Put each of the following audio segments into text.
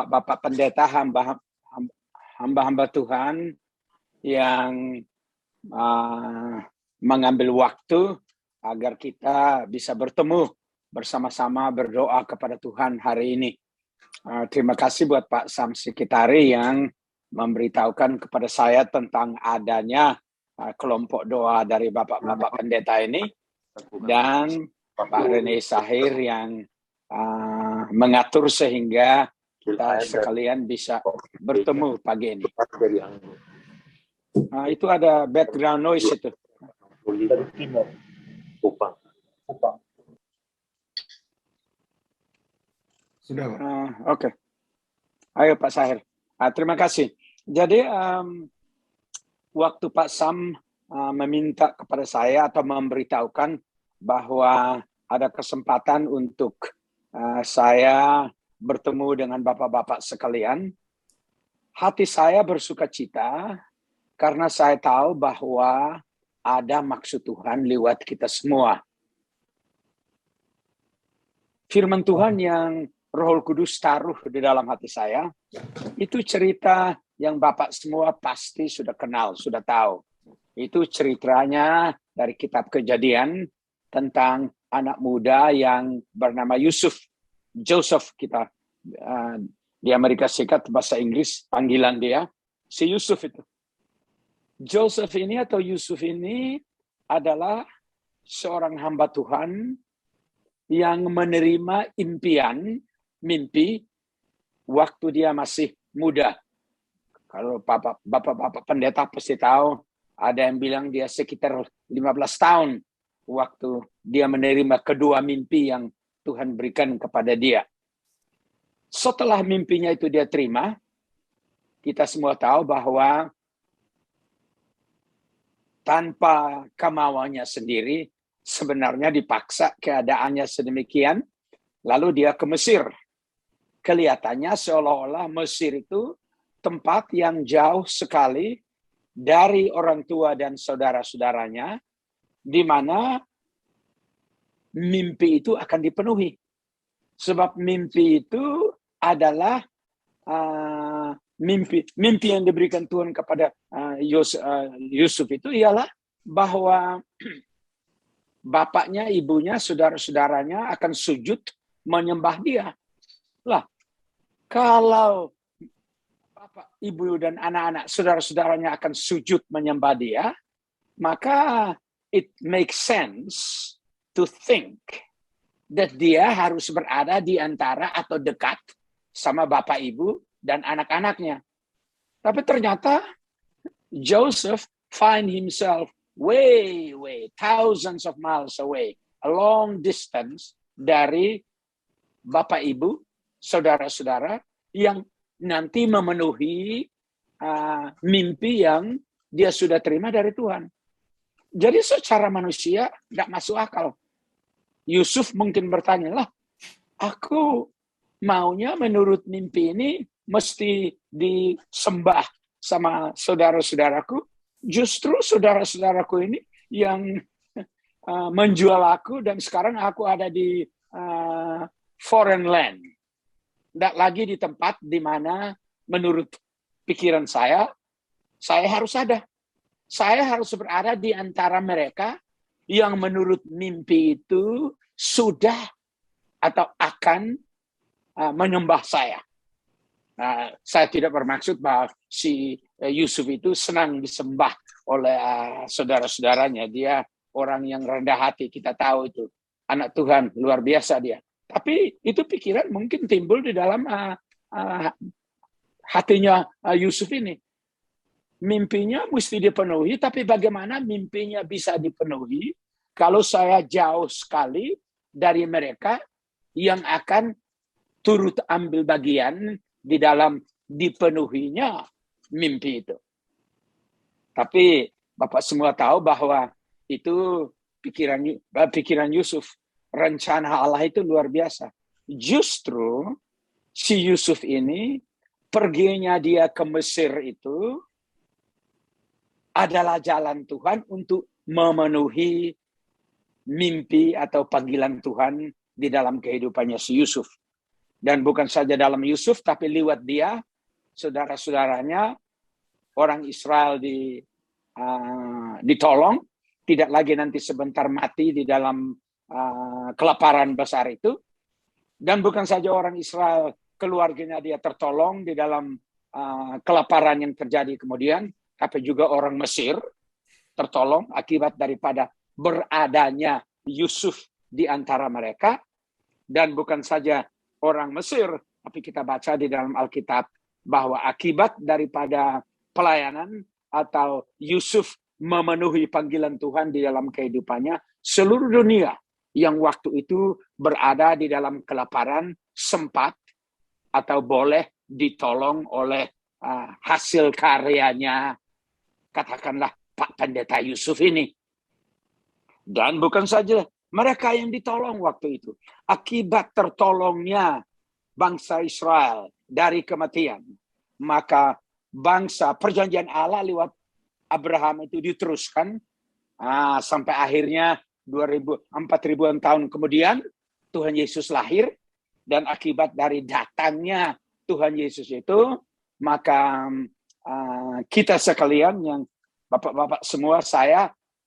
bapak-bapak pendeta, hamba-hamba Tuhan yang mengambil waktu agar kita bisa bertemu bersama-sama berdoa kepada Tuhan hari ini. Terima kasih buat Pak Samsi Kitari yang memberitahukan kepada saya tentang adanya kelompok doa dari bapak-bapak pendeta ini, dan Pak Rene Sahir yang mengatur sehingga kita sekalian bisa bertemu pagi ini. Itu ada background noise itu. Sudah, Pak. Oke. Ayo Pak Sahir. Terima kasih. Jadi waktu Pak Sam meminta kepada saya atau memberitahukan bahwa ada kesempatan untuk saya bertemu dengan bapak-bapak sekalian, hati saya bersuka cita karena saya tahu bahwa ada maksud Tuhan lewat kita semua. Firman Tuhan yang Roh Kudus taruh di dalam hati saya, itu cerita yang Bapak semua pasti sudah kenal, sudah tahu. Itu ceritanya dari kitab Kejadian tentang anak muda yang bernama Joseph kita di Amerika Serikat bahasa Inggris panggilan dia, si Yusuf itu. Joseph ini atau Yusuf ini adalah seorang hamba Tuhan yang menerima mimpi waktu dia masih muda. Kalau bapak-bapak pendeta pasti tahu, ada yang bilang dia sekitar 15 tahun waktu dia menerima kedua mimpi yang Tuhan berikan kepada dia. Setelah mimpinya itu dia terima, kita semua tahu bahwa tanpa kemauannya sendiri, sebenarnya dipaksa keadaannya sedemikian, lalu dia ke Mesir. Kelihatannya seolah-olah Mesir itu tempat yang jauh sekali dari orang tua dan saudara-saudaranya, di mana mimpi itu akan dipenuhi. Sebab mimpi itu adalah mimpi yang diberikan Tuhan kepada Yusuf itu ialah bahwa bapaknya, ibunya, saudara-saudaranya akan sujud menyembah dia. Lah, kalau bapak, ibu, dan anak-anak, saudara-saudaranya akan sujud menyembah dia, maka it makes sense to think that dia harus berada di antara atau dekat sama bapak, ibu, dan anak-anaknya. Tapi ternyata Joseph find himself way, thousands of miles away, a long distance dari bapak, ibu, saudara-saudara yang nanti memenuhi mimpi yang dia sudah terima dari Tuhan. Jadi secara manusia tidak masuk akal. Yusuf mungkin bertanya, lah, aku maunya menurut mimpi ini mesti disembah sama saudara-saudaraku. Justru saudara-saudaraku ini yang menjual aku, dan sekarang aku ada di foreign land. Tidak lagi di tempat di mana menurut pikiran saya harus ada. Saya harus berada di antara mereka yang menurut mimpi itu sudah atau akan menyembah saya. Saya tidak bermaksud bahwa si Yusuf itu senang disembah oleh saudara-saudaranya. Dia orang yang rendah hati, kita tahu itu. Anak Tuhan, luar biasa dia. Tapi itu pikiran mungkin timbul di dalam hatinya Yusuf ini. Mimpinya mesti dipenuhi, tapi bagaimana mimpinya bisa dipenuhi kalau saya jauh sekali dari mereka yang akan turut ambil bagian di dalam dipenuhinya mimpi itu. Tapi Bapak semua tahu bahwa itu pikiran Yusuf. Rencana Allah itu luar biasa. Justru si Yusuf ini perginya dia ke Mesir itu adalah jalan Tuhan untuk memenuhi mimpi atau panggilan Tuhan di dalam kehidupannya si Yusuf. Dan bukan saja dalam Yusuf, tapi lewat dia, saudara-saudaranya, orang Israel ditolong, tidak lagi nanti sebentar mati di dalam kelaparan besar itu. Dan bukan saja orang Israel, keluarganya dia tertolong di dalam kelaparan yang terjadi kemudian, tapi juga orang Mesir tertolong akibat daripada beradanya Yusuf di antara mereka. Dan bukan saja orang Mesir, tapi kita baca di dalam Alkitab bahwa akibat daripada pelayanan atau Yusuf memenuhi panggilan Tuhan di dalam kehidupannya, seluruh dunia yang waktu itu berada di dalam kelaparan sempat atau boleh ditolong oleh hasil karyanya, katakanlah Pak Pendeta Yusuf ini. Dan bukan saja mereka yang ditolong waktu itu, akibat tertolongnya bangsa Israel dari kematian, maka bangsa perjanjian Allah lewat Abraham itu diteruskan sampai akhirnya 4.000-an tahun kemudian Tuhan Yesus lahir. Dan akibat dari datangnya Tuhan Yesus itu, maka kita sekalian yang bapak-bapak semua,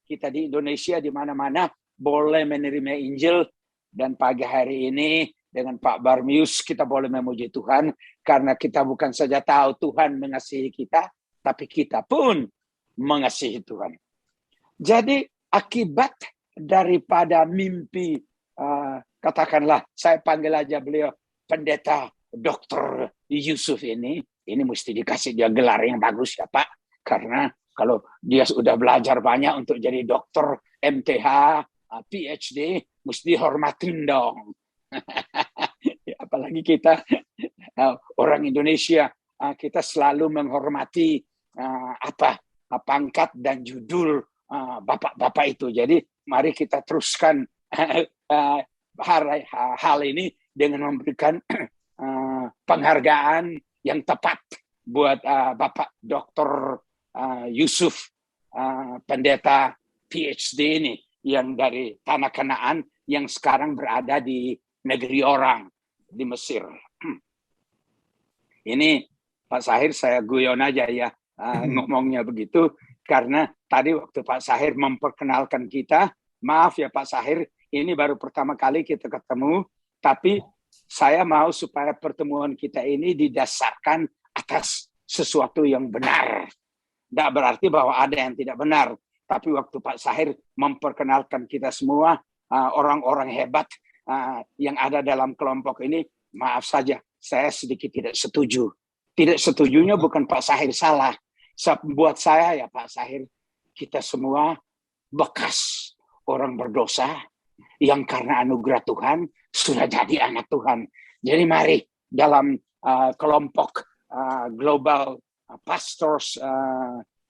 kita di Indonesia di mana-mana boleh menerima Injil. Dan pagi hari ini dengan Pak Barmius kita boleh memuji Tuhan karena kita bukan saja tahu Tuhan mengasihi kita, tapi kita pun mengasihi Tuhan. Jadi akibat daripada mimpi, katakanlah saya panggil aja beliau Pendeta Dr. Yusuf ini mesti dikasih dia gelar yang bagus ya Pak, karena kalau dia sudah belajar banyak untuk jadi dokter, MTH, PhD, mesti dihormatin dong. Apalagi kita orang Indonesia, kita selalu menghormati pangkat dan judul bapak-bapak itu. Jadi mari kita teruskan hal ini dengan memberikan penghargaan yang tepat buat Bapak Dr. Yusuf, pendeta PhD ini yang dari tanah Kanaan yang sekarang berada di negeri orang di Mesir. Ini Pak Sahir saya guyon aja ya ngomongnya begitu karena tadi waktu Pak Sahir memperkenalkan kita, maaf ya Pak Sahir, ini baru pertama kali kita ketemu, tapi saya mau supaya pertemuan kita ini didasarkan atas sesuatu yang benar. Tidak berarti bahwa ada yang tidak benar, tapi waktu Pak Sahir memperkenalkan kita semua, orang-orang hebat yang ada dalam kelompok ini, maaf saja, saya sedikit tidak setuju. Tidak setujunya bukan Pak Sahir salah. Buat saya ya Pak Sahir, kita semua bekas orang berdosa yang karena anugerah Tuhan sudah jadi anak Tuhan. Jadi mari dalam kelompok Global Pastors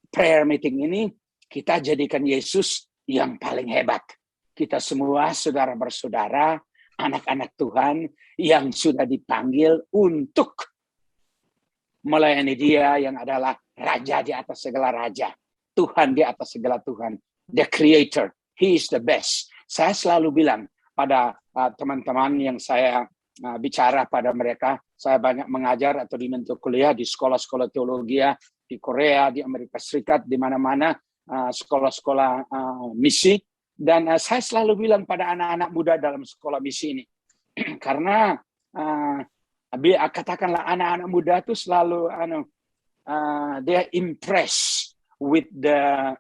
Prayer Meeting ini, kita jadikan Yesus yang paling hebat. Kita semua saudara bersaudara, anak-anak Tuhan yang sudah dipanggil untuk melayani Dia yang adalah Raja di atas segala raja, Tuhan di atas segala Tuhan, the Creator. He is the best. Saya selalu bilang pada teman-teman yang saya bicara pada mereka, saya banyak mengajar atau dibentuk kuliah di sekolah-sekolah teologi di Korea, di Amerika Serikat, di mana-mana sekolah-sekolah misi. Dan saya selalu bilang pada anak-anak muda dalam sekolah misi ini, karena katakanlah anak-anak muda itu selalu they are impressed with the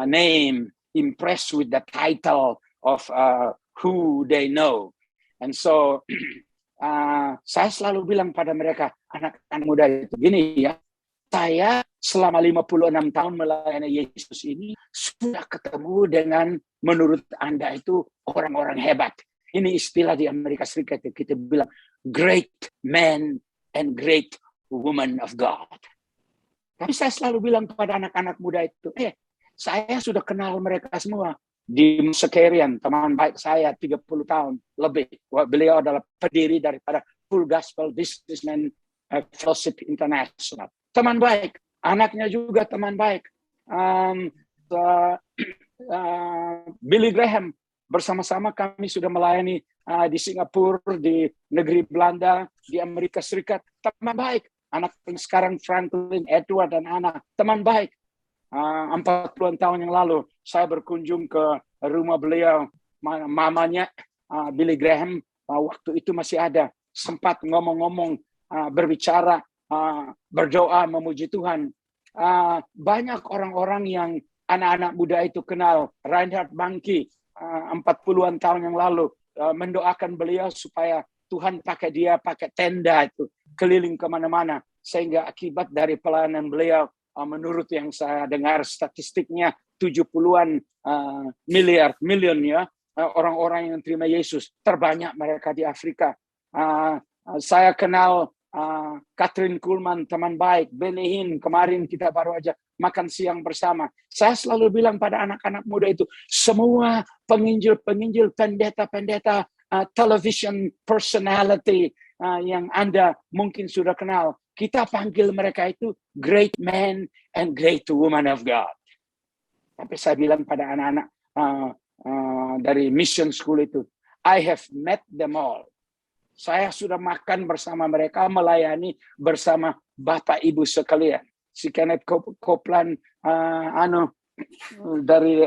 name, impressed with the title of who they know. And so saya selalu bilang pada mereka, anak-anak muda itu gini ya, saya selama 56 tahun melayani Yesus ini sudah ketemu dengan menurut Anda itu orang-orang hebat. Ini istilah di Amerika Serikat kita bilang great men and great women of God. Tapi saya selalu bilang kepada anak-anak muda itu, saya sudah kenal mereka semua. Di Sekerian, teman baik saya 30 tahun lebih. Beliau adalah pendiri daripada Full Gospel Businessman Fellowship International. Teman baik, anaknya juga teman baik. Billy Graham bersama-sama kami sudah melayani di Singapura, di negeri Belanda, di Amerika Serikat. Teman baik. Anak sekarang Franklin, Edward, dan Anna. Teman baik. 40 tahun yang lalu, saya berkunjung ke rumah beliau. Mamanya, Billy Graham, waktu itu masih ada. Sempat ngomong-ngomong, berbicara, berdoa, memuji Tuhan. Banyak orang-orang yang anak-anak muda itu kenal. Reinhard Bonnke, 40-an tahun yang lalu, mendoakan beliau supaya Tuhan pakai dia, pakai tenda itu, keliling kemana-mana. Sehingga akibat dari pelayanan beliau, menurut yang saya dengar statistiknya, 70-an milion ya, orang-orang yang terima Yesus. Terbanyak mereka di Afrika. Saya kenal Catherine Kuhlman, teman baik. Benny Hinn, kemarin kita baru aja makan siang bersama. Saya selalu bilang pada anak-anak muda itu, semua penginjil-penginjil, pendeta-pendeta, television personality yang Anda mungkin sudah kenal, kita panggil mereka itu great man and great woman of God. Tapi saya bilang pada anak-anak dari mission school itu, I have met them all. Saya sudah makan bersama mereka, melayani bersama Bapak Ibu sekalian. Si Kenneth Copeland, dari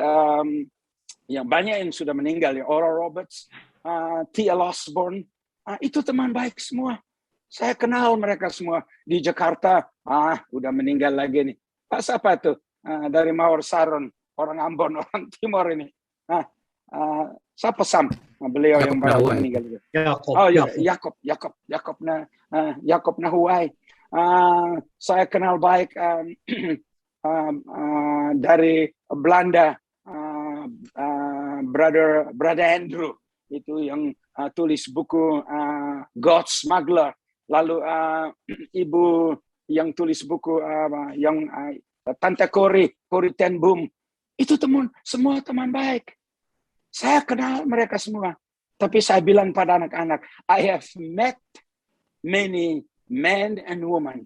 yang banyak yang sudah meninggal, ya, Oral Roberts, T.L. Osborne, itu teman baik semua. Saya kenal mereka semua di Jakarta. Udah meninggal lagi nih. Pak siapa tuh? Dari Mawar Saron, orang Ambon, orang Timor ini. Siapa Sam? Beliau yang baru meninggal itu. Yakob Nahuai. Saya kenal baik dari Belanda, brother Andrew itu yang tulis buku God Smuggler. Lalu ibu yang tulis buku yang Tante Cory Ten Boom. Itu semua teman baik. Saya kenal mereka semua. Tapi saya bilang pada anak-anak, I have met many men and women.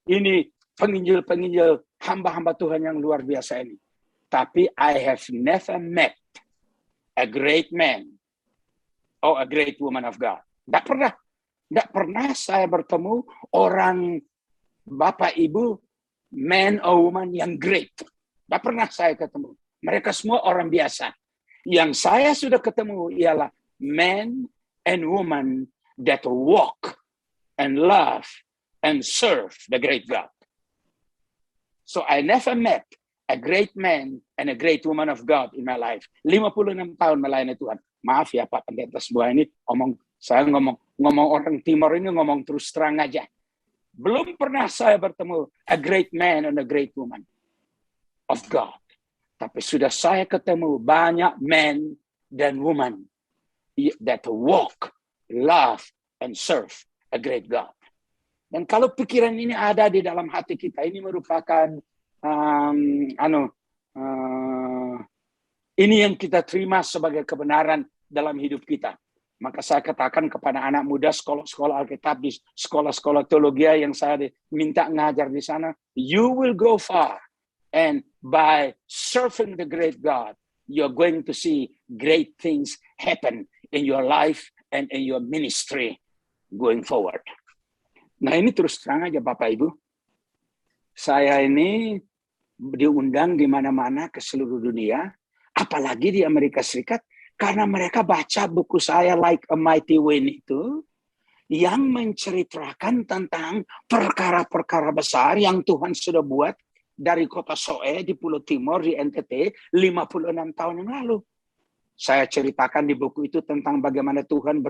Ini penginjil-penginjil, hamba-hamba Tuhan yang luar biasa ini. Tapi I have never met a great man or a great woman of God. Tidak pernah saya bertemu orang Bapak Ibu, man or woman yang great. Tidak pernah saya ketemu. Mereka semua orang biasa. Yang saya sudah ketemu ialah men and women that walk and love and serve the great God. So I never met a great man and a great woman of God in my life. 56 tahun melayani Tuhan. Maaf ya Pak Pendeta sebuah ini, saya ngomong orang Timor ini ngomong terus terang aja. Belum pernah saya bertemu a great man and a great woman of God. Tapi sudah saya ketemu banyak men dan woman that walk, love, and serve a great God. Dan kalau pikiran ini ada di dalam hati kita, ini merupakan ini yang kita terima sebagai kebenaran dalam hidup kita. Maka saya katakan kepada anak muda sekolah-sekolah Alkitab, di sekolah-sekolah teologi yang saya minta ngajar di sana, you will go far. And by serving the great God, you're going to see great things happen in your life and in your ministry going forward. Nah ini terus terang aja Bapak Ibu. Saya ini diundang di mana-mana ke seluruh dunia, apalagi di Amerika Serikat, karena mereka baca buku saya Like a Mighty Wind itu, yang menceritakan tentang perkara-perkara besar yang Tuhan sudah buat dari kota Soe di Pulau Timor di NTT 56 tahun yang lalu. Saya ceritakan di buku itu tentang bagaimana Tuhan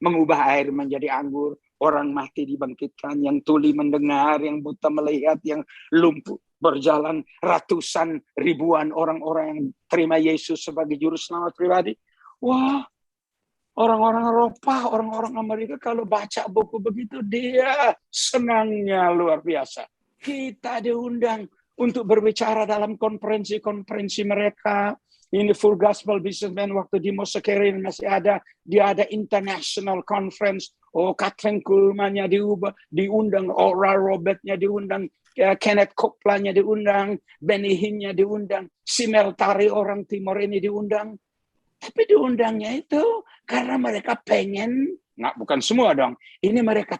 mengubah air menjadi anggur, orang mati dibangkitkan, yang tuli mendengar, yang buta melihat, yang lumpuh berjalan, ratusan ribuan orang-orang yang terima Yesus sebagai juru selamat pribadi. Wah, orang-orang Eropa, orang-orang Amerika kalau baca buku begitu dia senangnya luar biasa. Kita diundang untuk berbicara dalam konferensi-konferensi mereka. Ini Full Gospel Businessman waktu di Mosekerin masih ada. Dia ada international conference. Catherine Kuhlman-nya diundang. Oral Roberts-nya diundang. Kenneth Copeland-nya diundang. Benny Hinn-nya diundang. Simel Tari orang Timor ini diundang. Tapi diundangnya itu karena mereka pengen, bukan semua dong, ini mereka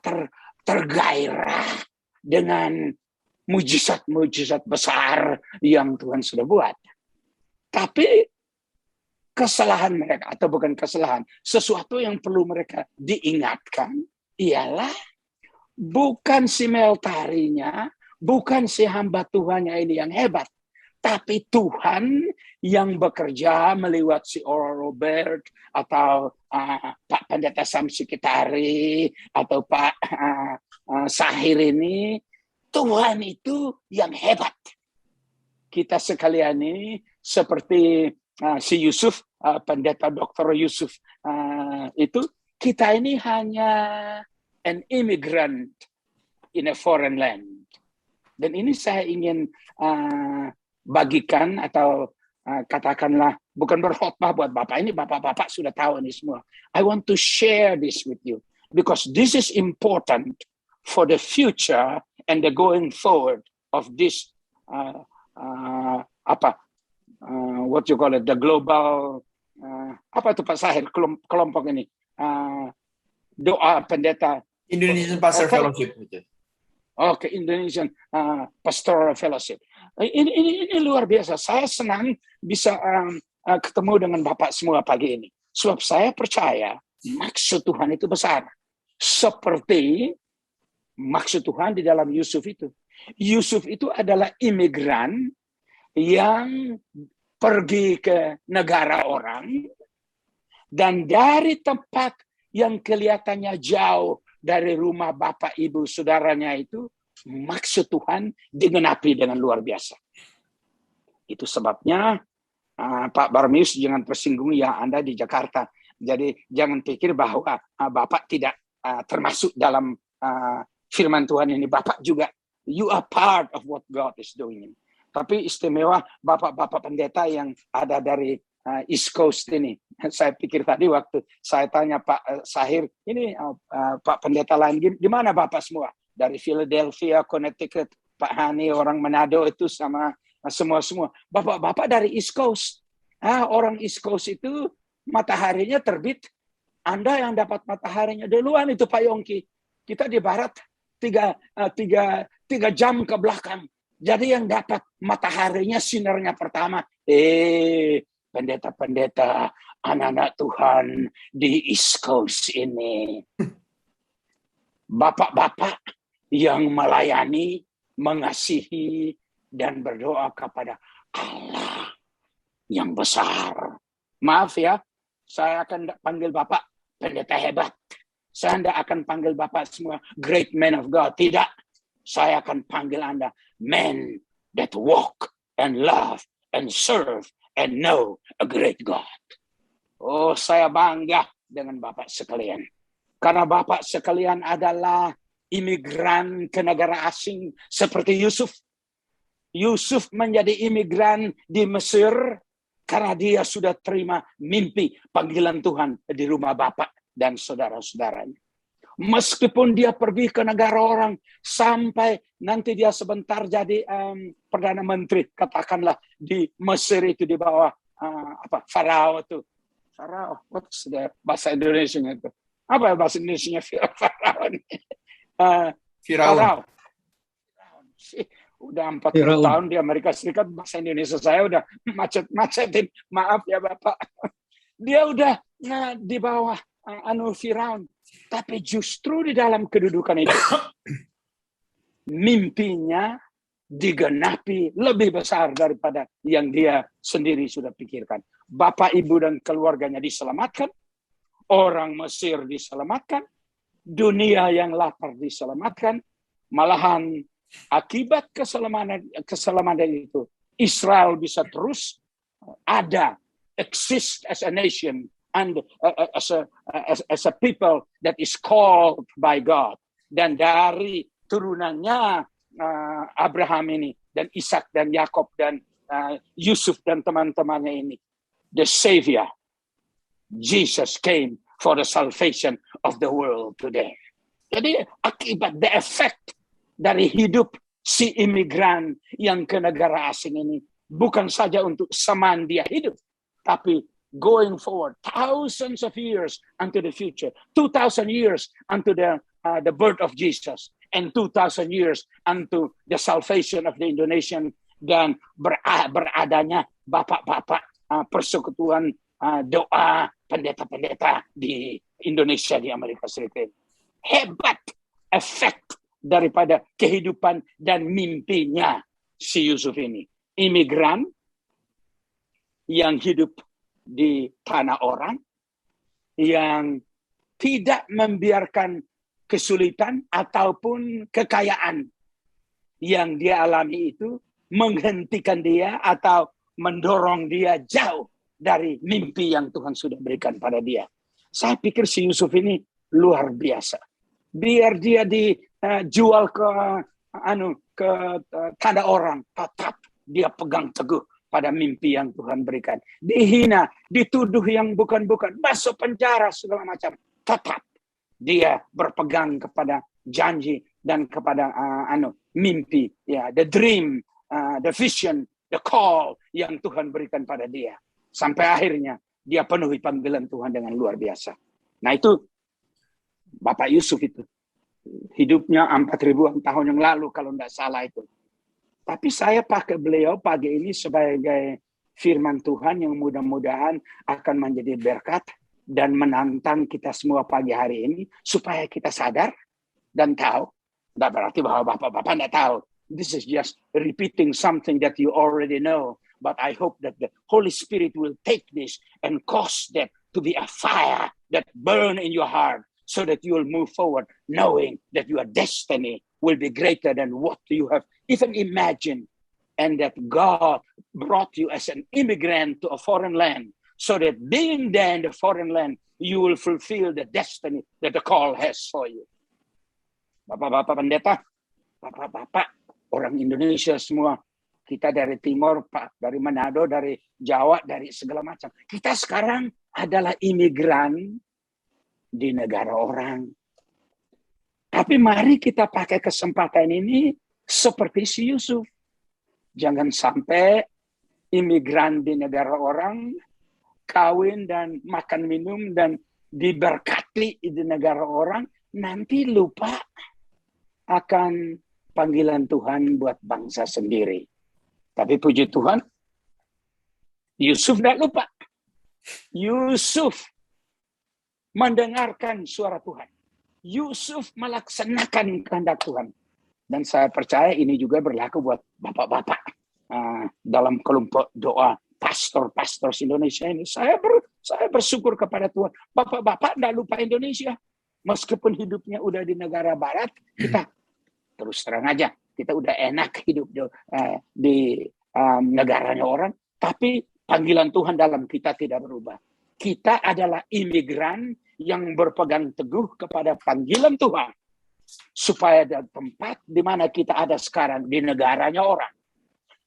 tergairah dengan mujizat-mujizat besar yang Tuhan sudah buat. Tapi kesalahan mereka, atau bukan kesalahan, sesuatu yang perlu mereka diingatkan ialah bukan si Meltarinya, bukan si hamba Tuhannya ini yang hebat, tapi Tuhan yang bekerja melewat si Oral Robert atau Pak Pendeta Samsi Kitari atau Pak Sahir ini. Tuhan itu yang hebat. Kita sekalian ini seperti si Yusuf, Pendeta Dr. Yusuf itu, kita ini hanya an immigrant in a foreign land. Dan ini saya ingin bagikan atau katakanlah, bukan berkhotbah buat Bapak, ini Bapak-Bapak sudah tahu ini semua. I want to share this with you because this is important for the future and the going forward of this what you call it, the global apa itu Pak Sahir, kelompok ini, doa pendeta Indonesian Pastor Fellowship. Oke, Indonesian Pastoral Fellowship. Ini luar biasa. Saya senang bisa ketemu dengan Bapak semua pagi ini. Sebab saya percaya maksud Tuhan itu besar. Seperti maksud Tuhan di dalam Yusuf itu. Yusuf itu adalah imigran yang pergi ke negara orang. Dan dari tempat yang kelihatannya jauh dari rumah bapak, ibu, saudaranya itu, maksud Tuhan digenapi dengan luar biasa. Itu sebabnya, Pak Barmius, jangan tersinggung ya Anda di Jakarta. Jadi jangan pikir bahwa Bapak tidak termasuk dalam firman Tuhan ini. Bapak juga, you are part of what God is doing. Tapi istimewa Bapak-Bapak pendeta yang ada dari East Coast ini. Saya pikir tadi waktu saya tanya Pak Sahir, ini Pak pendeta lain, gimana Bapak semua? Dari Philadelphia, Connecticut, Pak Hani, orang Manado itu sama semua. Bapak-bapak dari East Coast. Orang East Coast itu mataharinya terbit. Anda yang dapat mataharinya duluan itu Pak Yongki. Kita di barat 3 jam ke belakang. Jadi yang dapat mataharinya sinarnya pertama. Pendeta-pendeta, anak-anak Tuhan di East Coast ini. Bapak-bapak yang melayani, mengasihi, dan berdoa kepada Allah yang besar. Maaf ya, saya akan panggil Bapak pendeta hebat. Saya tidak akan panggil Bapak semua great man of God. Tidak. Saya akan panggil Anda men that walk and love and serve and know a great God. Oh, saya bangga dengan Bapak sekalian. Karena Bapak sekalian adalah imigran ke negara asing seperti Yusuf. Yusuf menjadi imigran di Mesir karena dia sudah terima mimpi panggilan Tuhan di rumah Bapak dan saudara-saudaranya. Meskipun dia pergi ke negara orang sampai nanti dia sebentar jadi Perdana Menteri, katakanlah di Mesir itu di bawah Farao itu. Farao, what's the bahasa Indonesia itu? Apa bahasa Indonesia Farao? Farao. Udah 40 tahun di Amerika Serikat, bahasa Indonesia saya udah macet-macetin. Maaf ya Bapak. Dia udah di bawah Firaun. Tapi justru di dalam kedudukan itu, mimpinya digenapi lebih besar daripada yang dia sendiri sudah pikirkan. Bapak, ibu, dan keluarganya diselamatkan. Orang Mesir diselamatkan. Dunia yang lapar diselamatkan. Malahan akibat keselamatan itu, Israel bisa terus ada, exist as a nation, and as a people that is called by God. Dan dari turunannya Abraham ini, dan Ishak dan Yakob dan Yusuf dan teman-temannya ini, the Savior, Jesus came for the salvation of the world today. Jadi akibat, the effect dari hidup si imigran yang ke negara asing ini, bukan saja untuk seman dia hidup, tapi going forward, thousands of years unto the future, 2,000 years unto the birth of Jesus, and 2,000 years unto the salvation of the Indonesian, dan beradanya bapak-bapak persekutuan doa pendeta-pendeta di Indonesia, di Amerika Serikat. Hebat efek daripada kehidupan dan mimpinya si Yusuf ini. Imigran yang hidup di tanah orang, yang tidak membiarkan kesulitan ataupun kekayaan yang dia alami itu menghentikan dia atau mendorong dia jauh dari mimpi yang Tuhan sudah berikan pada dia. Saya pikir si Yusuf ini luar biasa. Biar dia dijual ke tanah orang, tetap dia pegang teguh pada mimpi yang Tuhan berikan. Dihina, dituduh yang bukan-bukan, masuk penjara segala macam, tetap dia berpegang kepada janji dan kepada mimpi, ya, the dream, the vision, the call yang Tuhan berikan pada dia. Sampai akhirnya dia penuhi panggilan Tuhan dengan luar biasa. Nah, itu Bapak Yusuf itu. Hidupnya 4.000 tahun yang lalu kalau tidak salah itu. Tapi saya pakai beliau pagi ini sebagai firman Tuhan yang mudah-mudahan akan menjadi berkat dan menantang kita semua pagi hari ini supaya kita sadar dan tahu. Tidak berarti bahwa Bapak-Bapak tidak tahu. This is just repeating something that you already know. But I hope that the Holy Spirit will take this and cause that to be a fire that burn in your heart so that you will move forward knowing that your destiny will be greater than what you have even imagined, and that God brought you as an immigrant to a foreign land so that being there in the foreign land, you will fulfill the destiny that the call has for you. Bapak-bapak pendeta, bapak-bapak orang Indonesia semua, kita dari Timur, Pak, dari Manado, dari Jawa, dari segala macam. Kita sekarang adalah imigran di negara orang. Tapi mari kita pakai kesempatan ini seperti si Yusuf. Jangan sampai imigran di negara orang, kawin dan makan minum dan diberkati di negara orang, nanti lupa akan panggilan Tuhan buat bangsa sendiri. Tapi puji Tuhan, Yusuf tidak lupa. Yusuf mendengarkan suara Tuhan. Yusuf melaksanakan kehendak Tuhan. Dan saya percaya ini juga berlaku buat bapak-bapak dalam kelompok doa pastor-pastor Indonesia ini. Saya bersyukur kepada Tuhan. Bapak-bapak tidak lupa Indonesia. Meskipun hidupnya udah di negara barat, kita terus terang aja, kita udah enak hidup di negaranya orang, tapi panggilan Tuhan dalam kita tidak berubah. Kita adalah imigran yang berpegang teguh kepada panggilan Tuhan. Supaya di tempat di mana kita ada sekarang, di negaranya orang,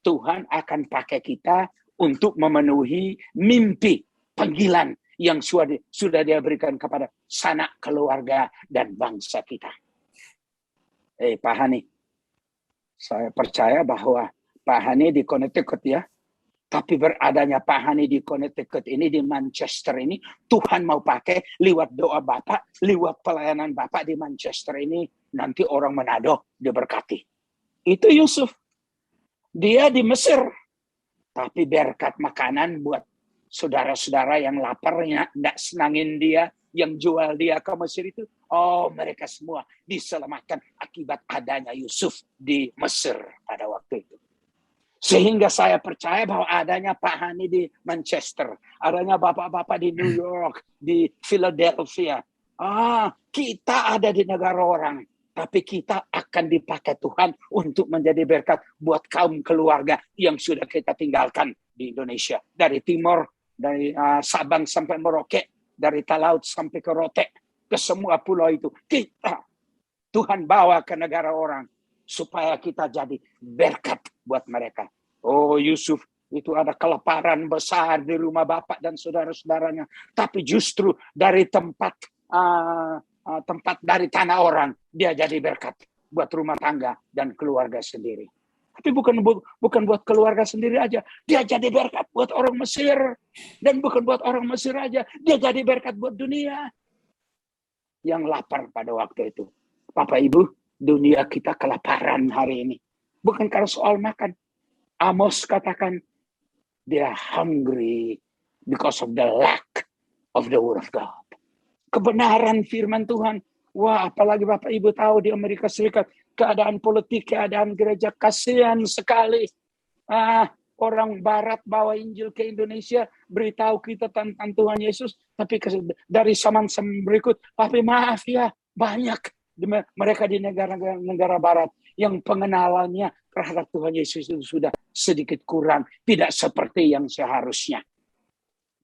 Tuhan akan pakai kita untuk memenuhi mimpi panggilan yang sudah dia berikan kepada sanak keluarga dan bangsa kita. Pak Hani, saya percaya bahwa Pak Hani di Connecticut ya, tapi beradanya Pak Hani di Connecticut ini, di Manchester ini, Tuhan mau pakai lewat doa Bapak, lewat pelayanan Bapak di Manchester ini, nanti orang Manado diberkati. Itu Yusuf. Dia di Mesir, tapi berkat makanan buat saudara-saudara yang laparnya, tidak senangin dia, yang jual dia ke Mesir itu, oh mereka semua diselamatkan akibat adanya Yusuf di Mesir pada waktu itu. Sehingga saya percaya bahwa adanya Pak Hani di Manchester, adanya bapak-bapak di New York, di Philadelphia. Kita ada di negara orang, tapi kita akan dipakai Tuhan untuk menjadi berkat buat kaum keluarga yang sudah kita tinggalkan di Indonesia. Dari timur, dari Sabang sampai Merauke, dari Talaut sampai ke Rote, ke semua pulau itu. Tuhan bawa ke negara orang supaya kita jadi berkat buat mereka. Oh, Yusuf itu ada kelaparan besar di rumah bapak dan saudara-saudaranya, tapi justru dari tempat dari tanah orang dia jadi berkat buat rumah tangga dan keluarga sendiri. Tapi bukan buat keluarga sendiri aja. Dia jadi berkat buat orang Mesir. Dan bukan buat orang Mesir aja. Dia jadi berkat buat dunia. Yang lapar pada waktu itu. Bapak Ibu, dunia kita kelaparan hari ini. Bukan karena soal makan. Amos katakan, they are hungry because of the lack of the word of God. Kebenaran firman Tuhan. Wah, apalagi Bapak Ibu tahu di Amerika Serikat, keadaan politik, keadaan gereja, kasihan sekali. Orang Barat bawa Injil ke Indonesia, beritahu kita tentang Tuhan Yesus, tapi dari zaman berikut, tapi maaf ya, banyak mereka di negara Barat yang pengenalannya terhadap Tuhan Yesus itu sudah sedikit kurang, tidak seperti yang seharusnya.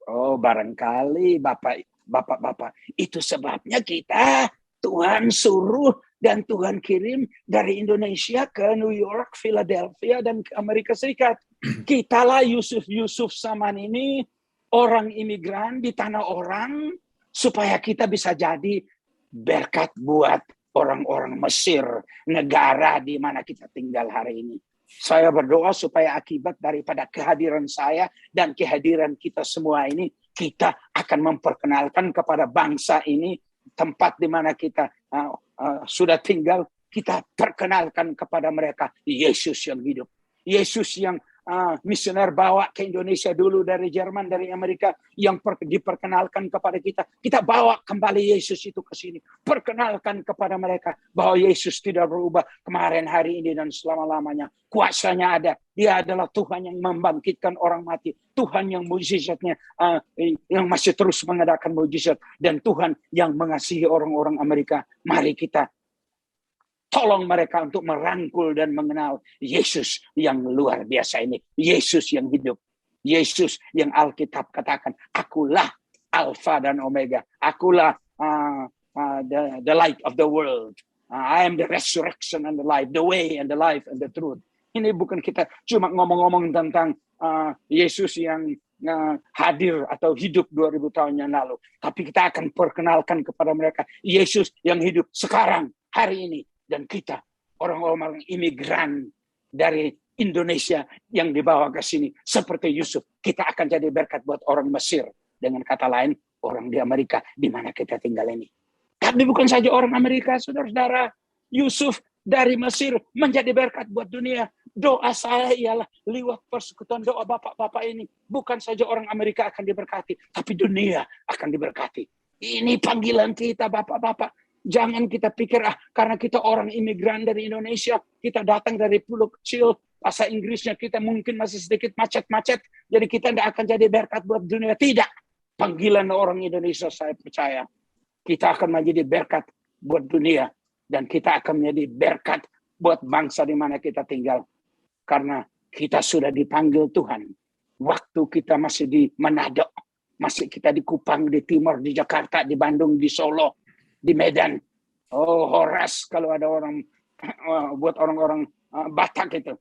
Oh, barangkali Bapak, itu sebabnya kita Tuhan suruh dan Tuhan kirim dari Indonesia ke New York, Philadelphia, dan ke Amerika Serikat. Kitalah Yusuf zaman ini, orang imigran di tanah orang, supaya kita bisa jadi berkat buat orang-orang Mesir, negara di mana kita tinggal hari ini. Saya berdoa supaya akibat daripada kehadiran saya dan kehadiran kita semua ini, kita akan memperkenalkan kepada bangsa ini, tempat di mana kita sudah tinggal, kita perkenalkan kepada mereka Yesus yang hidup. Yesus yang misioner bawa ke Indonesia dulu dari Jerman, dari Amerika, yang diperkenalkan kepada kita. Kita bawa kembali Yesus itu ke sini. Perkenalkan kepada mereka bahwa Yesus tidak berubah kemarin, hari ini, dan selama-lamanya. Kuasanya ada. Dia adalah Tuhan yang membangkitkan orang mati. Tuhan yang mujizatnya, yang masih terus mengadakan mujizat. Dan Tuhan yang mengasihi orang-orang Amerika. Mari kita tolong mereka untuk merangkul dan mengenal Yesus yang luar biasa ini. Yesus yang hidup. Yesus yang Alkitab katakan, akulah Alfa dan Omega. Akulah the light of the world. I am the resurrection and the life, the way and the life and the truth. Ini bukan kita cuma ngomong-ngomong tentang Yesus yang hadir atau hidup 2000 tahun yang lalu. Tapi kita akan perkenalkan kepada mereka Yesus yang hidup sekarang, hari ini. Dan kita, orang-orang imigran dari Indonesia yang dibawa ke sini, seperti Yusuf, kita akan jadi berkat buat orang Mesir. Dengan kata lain, orang di Amerika, di mana kita tinggal ini. Tapi bukan saja orang Amerika, saudara-saudara. Yusuf dari Mesir menjadi berkat buat dunia. Doa saya ialah lewat persekutuan doa bapak-bapak ini. Bukan saja orang Amerika akan diberkati, tapi dunia akan diberkati. Ini panggilan kita, bapak-bapak. Jangan kita pikir, karena kita orang imigran dari Indonesia, kita datang dari pulau kecil, bahasa Inggrisnya kita mungkin masih sedikit macet-macet, jadi kita tidak akan jadi berkat buat dunia. Tidak. Panggilan orang Indonesia, saya percaya, kita akan menjadi berkat buat dunia, dan kita akan menjadi berkat buat bangsa di mana kita tinggal. Karena kita sudah dipanggil Tuhan. Waktu kita masih di Manado, masih kita di Kupang, di Timur, di Jakarta, di Bandung, di Solo, di Medan. Oh, Horas kalau ada orang buat orang-orang Batak itu.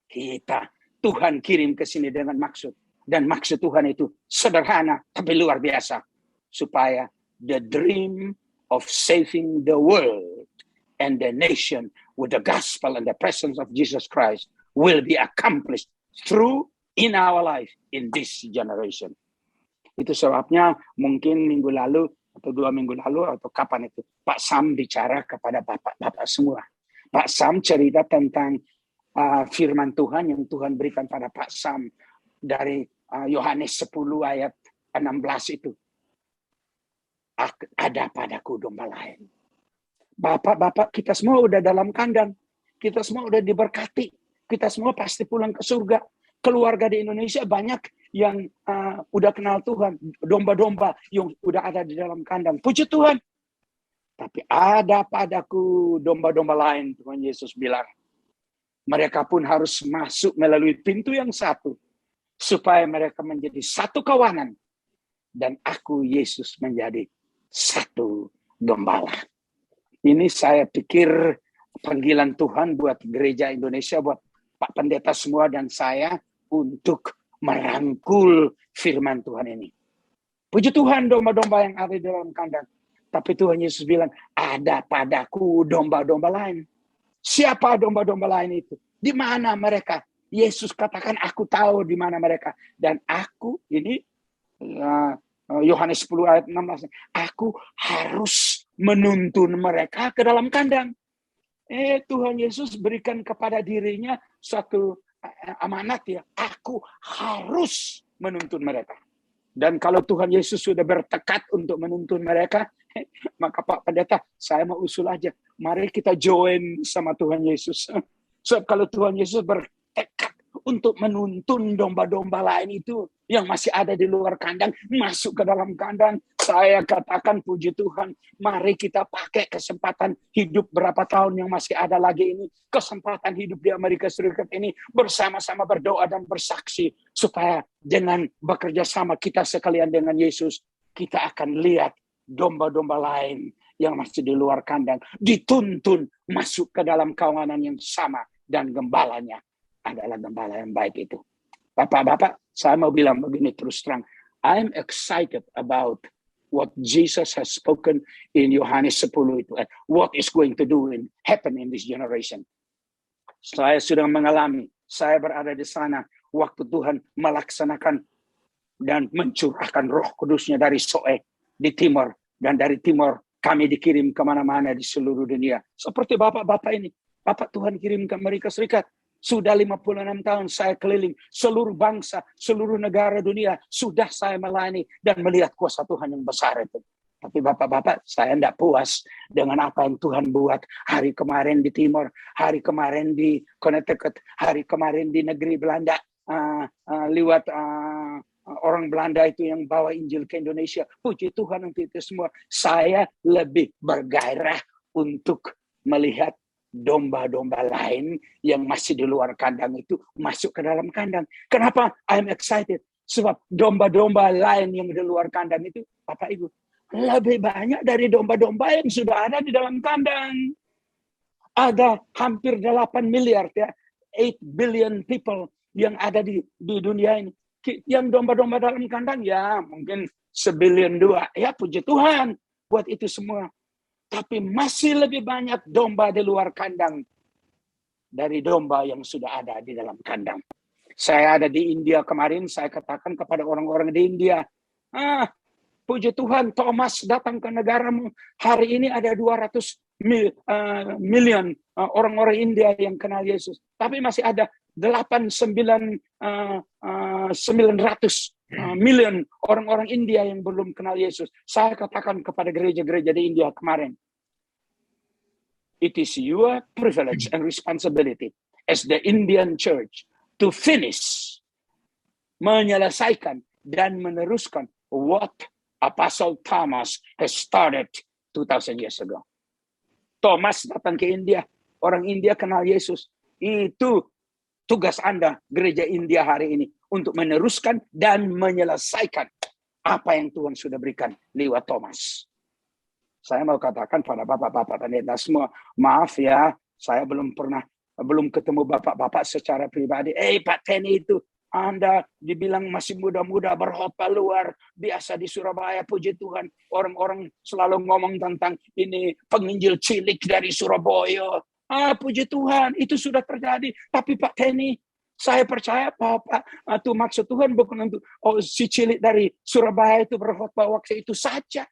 Kita Tuhan kirim ke sini dengan maksud. Dan maksud Tuhan itu sederhana tapi luar biasa. Supaya the dream of saving the world and the nation with the gospel and the presence of Jesus Christ will be accomplished through in our life in this generation. Itu sebabnya mungkin minggu lalu atau 2 minggu lalu atau kapan itu Pak Sam bicara kepada bapak-bapak semua. Pak Sam cerita tentang firman Tuhan yang Tuhan berikan pada Pak Sam dari Yohanes 10 ayat 16 itu. Ada padaku domba lain. Bapak-bapak kita semua udah dalam kandang. Kita semua udah diberkati. Kita semua pasti pulang ke surga. Keluarga di Indonesia banyak yang udah kenal Tuhan, domba-domba yang udah ada di dalam kandang. Puji Tuhan. Tapi ada padaku domba-domba lain, Tuhan Yesus bilang. Mereka pun harus masuk melalui pintu yang satu, supaya mereka menjadi satu kawanan. Dan aku, Yesus, menjadi satu gembala. Ini saya pikir panggilan Tuhan buat gereja Indonesia, buat Pak Pendeta semua dan saya, untuk merangkul firman Tuhan ini. Puji Tuhan, domba-domba yang ada di dalam kandang. Tapi Tuhan Yesus bilang, ada padaku domba-domba lain. Siapa domba-domba lain itu? Di mana mereka? Yesus katakan, aku tahu di mana mereka. Dan aku ini, Yohanes 10 ayat 16, aku harus menuntun mereka ke dalam kandang. Tuhan Yesus berikan kepada dirinya suatu amanat ya. Aku harus menuntun mereka. Dan kalau Tuhan Yesus sudah bertekad untuk menuntun mereka, maka Pak Pendeta, saya mau usul aja. Mari kita join sama Tuhan Yesus. So, kalau Tuhan Yesus bertekad untuk menuntun domba-domba lain itu yang masih ada di luar kandang, masuk ke dalam kandang, saya katakan puji Tuhan, mari kita pakai kesempatan hidup berapa tahun yang masih ada lagi ini, kesempatan hidup di Amerika Serikat ini, bersama-sama berdoa dan bersaksi, supaya dengan bekerja sama kita sekalian dengan Yesus, kita akan lihat domba-domba lain yang masih di luar kandang, dituntun masuk ke dalam kawanan yang sama, dan gembalanya adalah gembala yang baik itu. Bapak-bapak, saya mau bilang begini terus terang, I'm excited about what Jesus has spoken in Yohanes 10 itu, and what is going to happen in this generation. Saya sudah mengalami, saya berada di sana waktu Tuhan melaksanakan dan mencurahkan Roh Kudusnya dari Soe di timur, dan dari timur kami dikirim kemana-mana di seluruh dunia. Seperti bapak-bapak ini, Bapak Tuhan kirim ke Amerika Serikat. Sudah 56 tahun saya keliling seluruh bangsa, seluruh negara dunia. Sudah saya melayani dan melihat kuasa Tuhan yang besar itu. Tapi bapak-bapak, saya tidak puas dengan apa yang Tuhan buat. Hari kemarin di Timur, hari kemarin di Connecticut, hari kemarin di negeri Belanda. Lewat orang Belanda itu yang bawa Injil ke Indonesia. Puji Tuhan untuk itu semua. Saya lebih bergairah untuk melihat domba-domba lain yang masih di luar kandang itu masuk ke dalam kandang. Kenapa I'm excited? Sebab domba-domba lain yang di luar kandang itu, Bapak Ibu, lebih banyak dari domba-domba yang sudah ada di dalam kandang. Ada hampir 8 miliar ya, 8 billion people yang ada di dunia ini. Yang domba-domba dalam kandang ya mungkin 1,2 billion. Ya puji Tuhan buat itu semua. Tapi masih lebih banyak domba di luar kandang dari domba yang sudah ada di dalam kandang. Saya ada di India kemarin, saya katakan kepada orang-orang di India, puji Tuhan, Thomas datang ke negaramu. Hari ini ada 200 million orang-orang India yang kenal Yesus. Tapi masih ada 900 million orang-orang India yang belum kenal Yesus. Saya katakan kepada gereja-gereja di India kemarin, it is your privilege and responsibility as the Indian church to finish, menyelesaikan dan meneruskan what Apostle Thomas has started 2,000 years ago. Thomas datang ke India, orang India kenal Yesus. Itu tugas Anda, gereja India hari ini, untuk meneruskan dan menyelesaikan apa yang Tuhan sudah berikan lewat Thomas. Saya mau katakan pada bapak-bapak pendeta semua, maaf ya, saya belum ketemu bapak-bapak secara pribadi. Pak Teni itu, Anda dibilang masih muda-muda, berkhotbah luar biasa di Surabaya, puji Tuhan. Orang-orang selalu ngomong tentang ini penginjil cilik dari Surabaya. Puji Tuhan, itu sudah terjadi. Tapi Pak Teni, saya percaya Bapak, itu maksud Tuhan bukan untuk si cilik dari Surabaya itu berkhotbah waktu itu saja.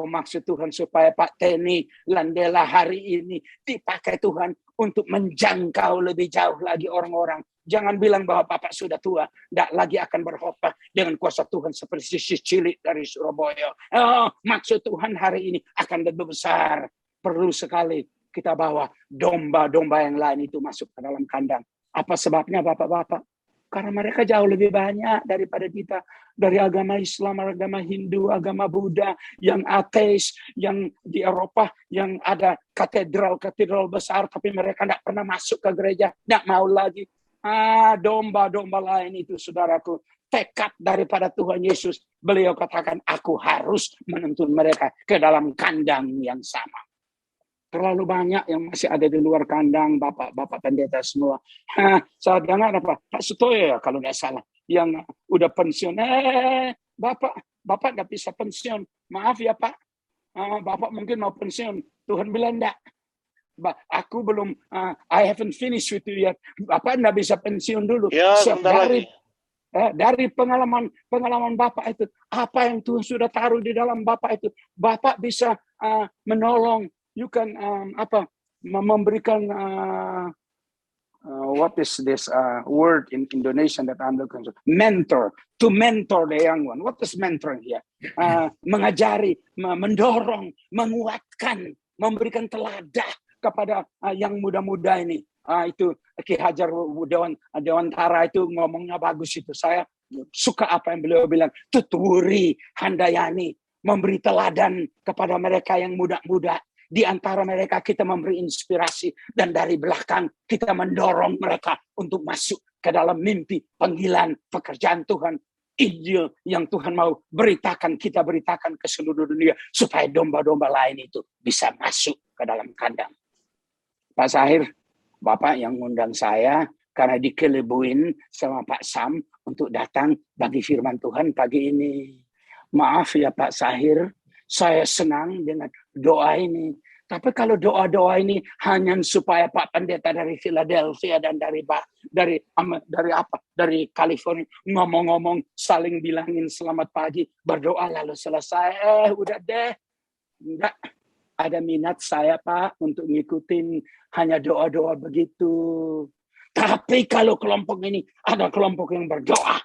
Maksud Tuhan supaya Pak Teni Landela hari ini dipakai Tuhan untuk menjangkau lebih jauh lagi orang-orang. Jangan bilang bahwa Bapak sudah tua, tidak lagi akan berkhotbah dengan kuasa Tuhan seperti si cilik dari Surabaya. Maksud Tuhan hari ini akan lebih besar. Perlu sekali kita bawa domba-domba yang lain itu masuk ke dalam kandang. Apa sebabnya Bapak-bapak? Karena mereka jauh lebih banyak daripada kita. Dari agama Islam, agama Hindu, agama Buddha, yang ateis, yang di Eropa, yang ada katedral-katedral besar, tapi mereka tidak pernah masuk ke gereja, tidak mau lagi. Domba-domba lain itu, saudaraku, tekad daripada Tuhan Yesus. Beliau katakan, aku harus menuntun mereka ke dalam kandang yang sama. Terlalu banyak yang masih ada di luar kandang, bapak-bapak pendeta semua. Saya dengar Pak Sutoyo ya kalau nggak salah, yang udah pensiun. Bapak nggak bisa pensiun. Maaf ya Pak, Bapak mungkin mau pensiun. Tuhan bilang enggak. Aku belum, I haven't finished with you yet. Bapak enggak bisa pensiun dulu. Ya, sebentar lagi. Dari pengalaman Bapak itu, apa yang Tuhan sudah taruh di dalam Bapak itu, Bapak bisa menolong. You can memberikan what is this word in Indonesian that I'm looking for? Mentor, to mentor the young one. What is mentoring here? Mengajari, mendorong, menguatkan, memberikan teladan kepada yang muda-muda ini. Itu Ki Hajar Dewantara itu ngomongnya bagus itu. Saya suka apa yang beliau bilang. Tuturi Handayani, memberi teladan kepada mereka yang muda-muda. Di antara mereka kita memberi inspirasi, dan dari belakang kita mendorong mereka untuk masuk ke dalam mimpi, panggilan, pekerjaan Tuhan. Injil yang Tuhan mau beritakan, kita beritakan ke seluruh dunia supaya domba-domba lain itu bisa masuk ke dalam kandang. Pak Sahir, Bapak yang ngundang saya karena dikelebuin sama Pak Sam untuk datang bagi firman Tuhan pagi ini. Maaf ya Pak Sahir, saya senang dengan doa ini. Tapi kalau doa-doa ini hanya supaya Pak Pendeta dari Philadelphia dan dari California ngomong-ngomong, saling bilangin selamat pagi, berdoa lalu selesai. Udah deh. Enggak ada minat saya Pak untuk ngikutin hanya doa-doa begitu. Tapi kalau kelompok ini ada kelompok yang berdoa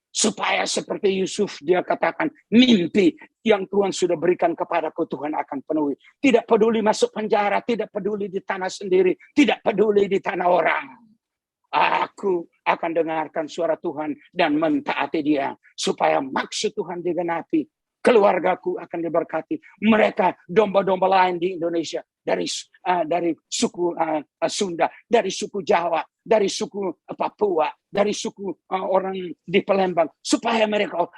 supaya seperti Yusuf, dia katakan mimpi yang Tuhan sudah berikan kepadaku Tuhan akan penuhi. Tidak peduli masuk penjara, tidak peduli di tanah sendiri, tidak peduli di tanah orang. Aku akan dengarkan suara Tuhan dan mentaati dia supaya maksud Tuhan digenapi. Keluargaku akan diberkati. Mereka domba-domba lain di Indonesia dari suku Sunda, dari suku Jawa, dari suku Papua, dari suku orang di Palembang, supaya mereka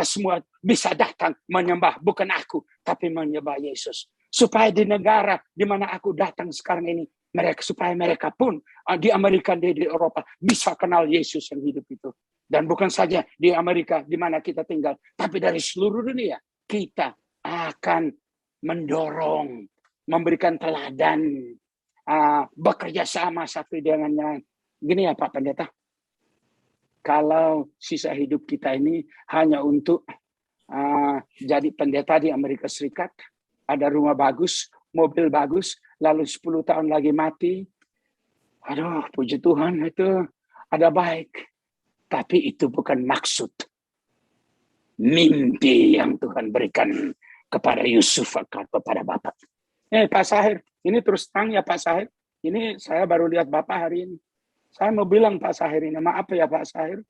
semua bisa datang menyembah bukan aku, tapi menyembah Yesus. Supaya di negara di mana aku datang sekarang ini, supaya mereka pun di Amerika, di Eropa bisa kenal Yesus yang hidup itu. Dan bukan saja di Amerika di mana kita tinggal, tapi dari seluruh dunia kita akan mendorong, memberikan teladan, bekerja sama satu dengan yang lain. Gini ya Pak Pendeta, kalau sisa hidup kita ini hanya untuk jadi pendeta di Amerika Serikat, ada rumah bagus, mobil bagus, lalu 10 tahun lagi mati, aduh puji Tuhan itu ada baik. Tapi itu bukan maksud mimpi yang Tuhan berikan kepada Yusuf, kepada Bapak. Pak Sahir, ini terus terang ya Pak Sahir. Ini saya baru lihat Bapak hari ini. Saya mau bilang Pak Sahir ini, maaf ya Pak Sahir.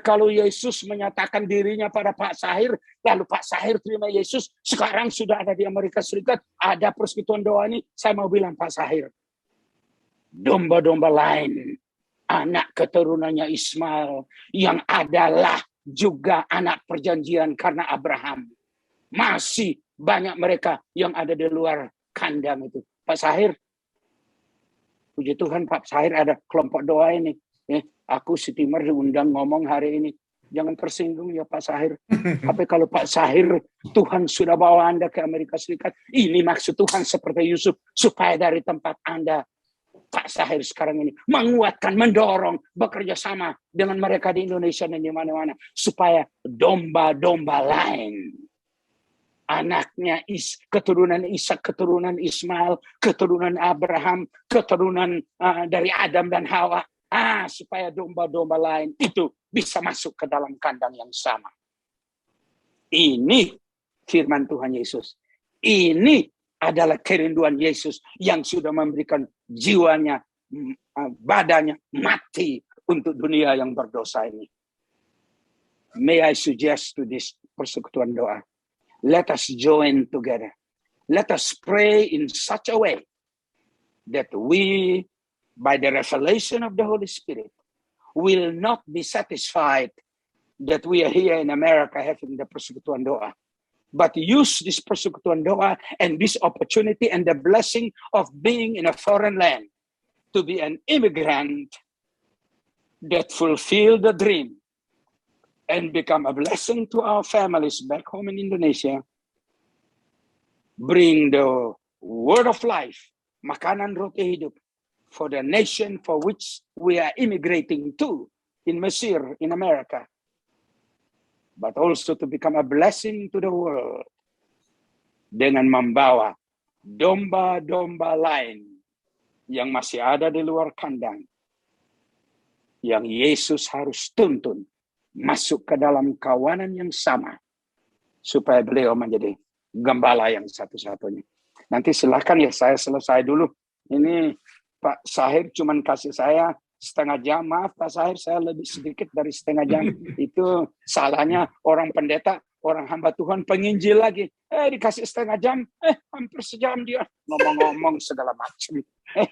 Kalau Yesus menyatakan dirinya pada Pak Sahir, lalu Pak Sahir terima Yesus, sekarang sudah ada di Amerika Serikat, ada persekutuan doa ini, saya mau bilang Pak Sahir, domba-domba lain, anak keturunannya Ismail, yang adalah juga anak perjanjian karena Abraham. Masih banyak mereka yang ada di luar kandang itu. Pak Sahir, puji Tuhan Pak Sahir ada kelompok doa ini. Aku si Timur diundang ngomong hari ini. Jangan tersinggung ya Pak Sahir. Tapi kalau Pak Sahir, Tuhan sudah bawa Anda ke Amerika Serikat, ini maksud Tuhan seperti Yusuf, supaya dari tempat Anda, Pak Sahir sekarang ini menguatkan, mendorong, bekerja sama dengan mereka di Indonesia dan di mana-mana supaya domba-domba lain, anaknya keturunan Ishak, keturunan Ismail, keturunan Abraham, keturunan dari Adam dan Hawa, supaya domba-domba lain itu bisa masuk ke dalam kandang yang sama. Ini firman Tuhan Yesus. Ini adalah kerinduan Yesus yang sudah memberikan jiwanya, badannya mati untuk dunia yang berdosa ini. May I suggest to this persekutuan doa, let us join together. Let us pray in such a way that we, by the revelation of the Holy Spirit, will not be satisfied that we are here in America having the persekutuan doa. But use this persekutuan doa and this opportunity and the blessing of being in a foreign land to be an immigrant that fulfill the dream and become a blessing to our families back home in Indonesia. Bring the word of life, makanan roti hidup, for the nation for which we are immigrating to in Mesir, in America, but also to become a blessing to the world dengan membawa domba-domba lain yang masih ada di luar kandang, yang Yesus harus tuntun masuk ke dalam kawanan yang sama, supaya beliau menjadi gembala yang satu-satunya. Nanti silakan ya, saya selesai dulu. Ini Pak Sahir cuman kasih saya setengah jam. Maaf Pak Sahir, saya lebih sedikit dari setengah jam. Itu salahnya orang pendeta, orang hamba Tuhan penginjil lagi. Dikasih setengah jam, hampir sejam dia ngomong-ngomong segala macam.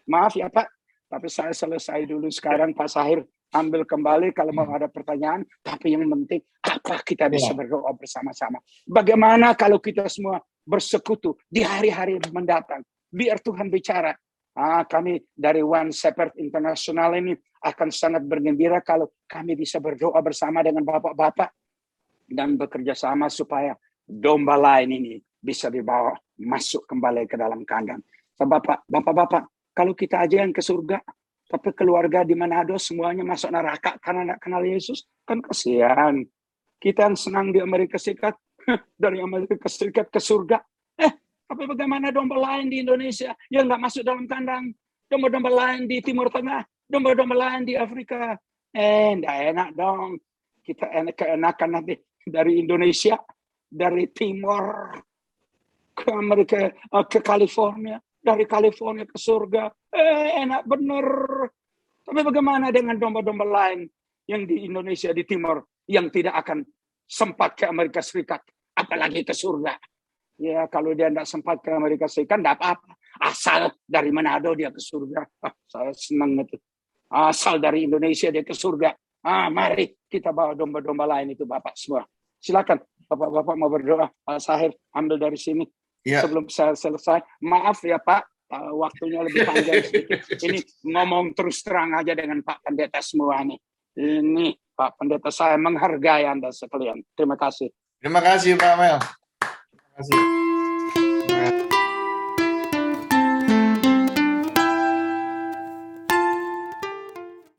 Maaf ya Pak, tapi saya selesai dulu sekarang. Pak Sahir ambil kembali kalau mau ada pertanyaan. Tapi yang penting, apa kita bisa berdoa bersama-sama? Bagaimana kalau kita semua bersekutu di hari-hari mendatang? Biar Tuhan bicara. Kami dari One Shepherd International ini akan sangat bergembira kalau kami bisa berdoa bersama dengan bapak-bapak dan bekerja sama supaya domba lain ini bisa dibawa masuk kembali ke dalam kandang. Bapak-bapak, kalau kita aja yang ke surga, tapi keluarga di Manado semuanya masuk neraka karena tidak kenal Yesus, kan kasihan. Kita yang senang di Amerika Serikat, dari Amerika Serikat ke surga. Tapi bagaimana domba lain di Indonesia yang nggak masuk dalam kandang? Domba-domba lain di Timur Tengah, domba-domba lain di Afrika. Nggak enak dong. Kita keenakan nanti dari Indonesia, dari Timur ke Amerika, ke California, dari California ke surga. Enak bener. Tapi bagaimana dengan domba-domba lain yang di Indonesia, di Timur, yang tidak akan sempat ke Amerika Serikat, apalagi ke surga? Ya, kalau dia tidak sempat ke Amerika Serikat, tidak apa-apa. Asal dari Manado dia ke surga. Saya senang itu. Asal dari Indonesia dia ke surga. Mari kita bawa domba-domba lain itu Bapak semua. Silakan, Bapak-bapak mau berdoa. Pak Sahir, ambil dari sini. Ya. Sebelum saya selesai, maaf ya Pak, waktunya lebih panjang sedikit. Ini ngomong terus terang aja dengan Pak Pendeta semua nih. Ini Pak Pendeta, saya menghargai Anda sekalian. Terima kasih. Terima kasih Pak Mel. Terima kasih.